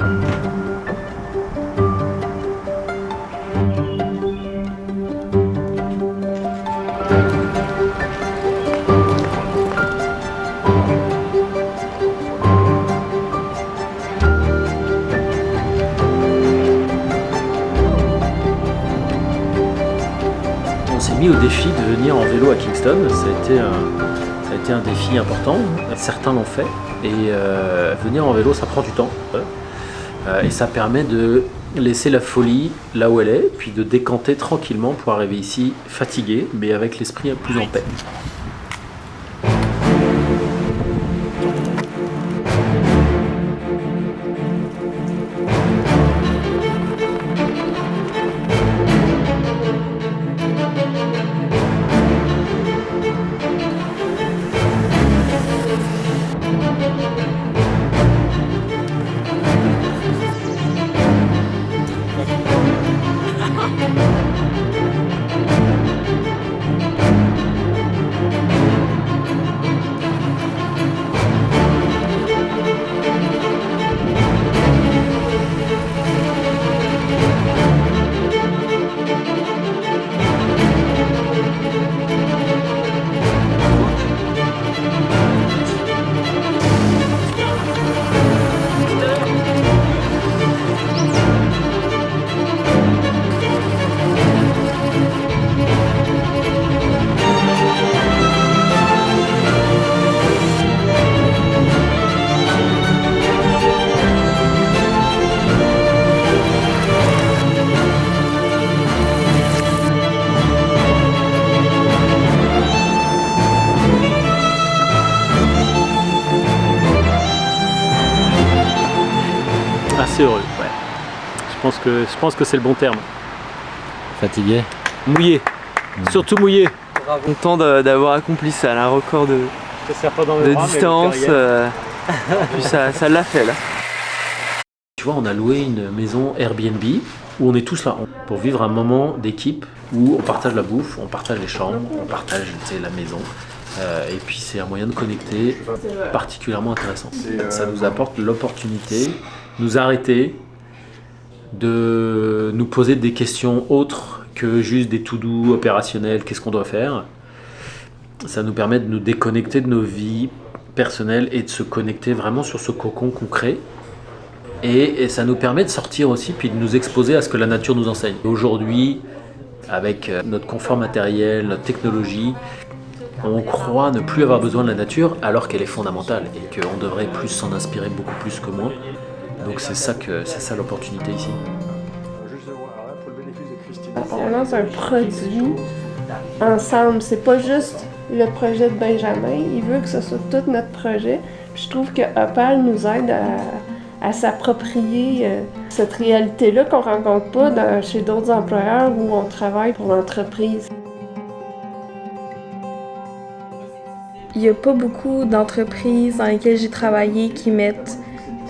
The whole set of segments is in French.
On s'est mis au défi de venir en vélo à Kingston. Ça a été un défi important. Certains l'ont fait. Et venir en vélo, ça prend du temps. Et ça permet de laisser la folie là où elle est, puis de décanter tranquillement pour arriver ici fatigué, mais avec l'esprit plus en paix. Assez heureux, ouais. Je pense que c'est le bon terme. Fatigué? Mouillé, surtout mouillé. Content d'avoir accompli ça, un record de distance. Puis ça l'a fait là. Tu vois, on a loué une maison Airbnb où on est tous là pour vivre un moment d'équipe où on partage la bouffe, on partage les chambres, on partage la maison. Et puis c'est un moyen de connecter particulièrement intéressant. Ça nous apporte l'opportunité de nous arrêter, de nous poser des questions autres que juste des to-do opérationnels, qu'est-ce qu'on doit faire. Ça nous permet de nous déconnecter de nos vies personnelles et de se connecter vraiment sur ce cocon qu'on crée. Et ça nous permet de sortir aussi, puis de nous exposer à ce que la nature nous enseigne. Aujourd'hui, avec notre confort matériel, notre technologie, on croit ne plus avoir besoin de la nature alors qu'elle est fondamentale et qu'on devrait plus s'en inspirer beaucoup plus que moins. Donc c'est ça l'opportunité ici. On lance un produit ensemble, c'est pas juste le projet de Benjamin, il veut que ce soit tout notre projet. Puis je trouve que Opal nous aide à s'approprier cette réalité-là qu'on rencontre pas chez d'autres employeurs où on travaille pour l'entreprise. Il n'y a pas beaucoup d'entreprises dans lesquelles j'ai travaillé qui mettent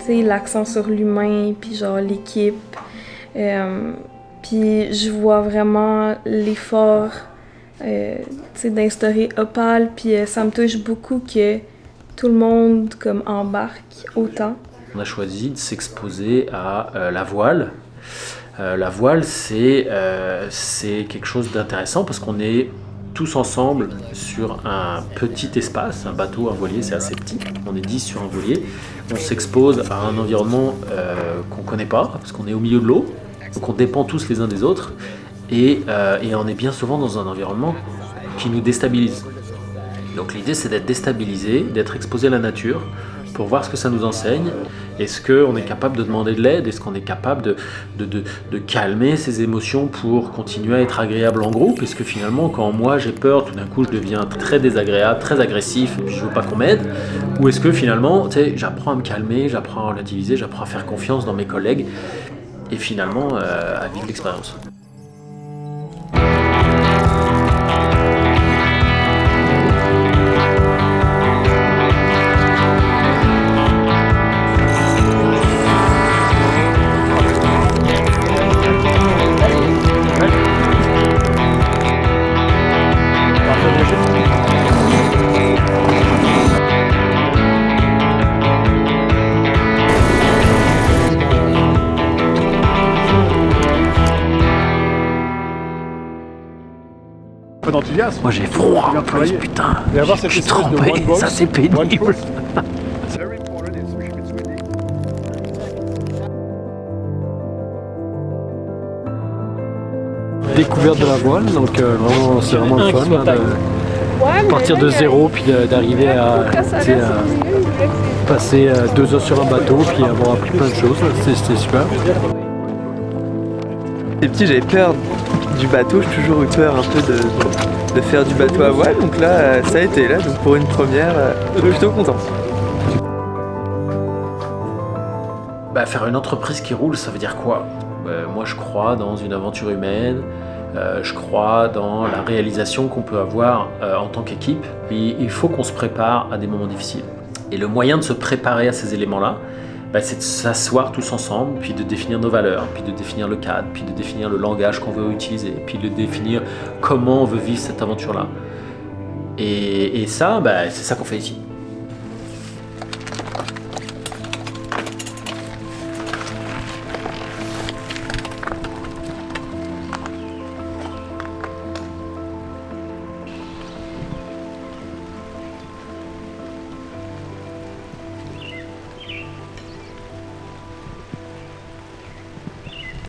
l'accent sur l'humain, puis genre l'équipe. Puis je vois vraiment l'effort d'instaurer Opal, puis ça me touche beaucoup que tout le monde comme embarque autant. On a choisi de s'exposer à la voile. La voile, c'est quelque chose d'intéressant parce qu'on est tous ensemble sur un petit espace, un bateau, un voilier, c'est assez petit. On est 10 sur un voilier. On s'expose à un environnement qu'on ne connaît pas, parce qu'on est au milieu de l'eau. Donc on dépend tous les uns des autres. Et on est bien souvent dans un environnement qui nous déstabilise. Donc l'idée, c'est d'être déstabilisé, d'être exposé à la nature, pour voir ce que ça nous enseigne. Est-ce qu'on est capable de demander de l'aide? Est-ce qu'on est capable de calmer ses émotions pour continuer à être agréable en groupe? Est-ce que finalement, quand moi j'ai peur, tout d'un coup je deviens très désagréable, très agressif, et puis je veux pas qu'on m'aide? Ou est-ce que finalement, j'apprends à me calmer, j'apprends à relativiser, j'apprends à faire confiance dans mes collègues et finalement à vivre l'expérience? enthousiasme. Moi j'ai froid en plus, putain. Et avoir Je cette suis espèce de trempé, one voice, ça c'est pénible. Découverte de la voile, donc vraiment, c'est vraiment le fun hein, de partir de zéro puis d'arriver à, tu sais, à passer 2 heures sur un bateau puis avoir appris plein de choses. C'était super. Les petits, j'avais peur du bateau, j'ai toujours eu peur un peu de faire du bateau à voile, donc là ça a été là, donc pour une première, plutôt content. Bah, faire une entreprise qui roule, ça veut dire quoi? Moi je crois dans une aventure humaine, je crois dans la réalisation qu'on peut avoir en tant qu'équipe. Puis il faut qu'on se prépare à des moments difficiles. Et le moyen de se préparer à ces éléments-là, bah, c'est de s'asseoir tous ensemble, puis de définir nos valeurs, puis de définir le cadre, puis de définir le langage qu'on veut utiliser, puis de définir comment on veut vivre cette aventure-là. Et ça, bah, c'est ça qu'on fait ici.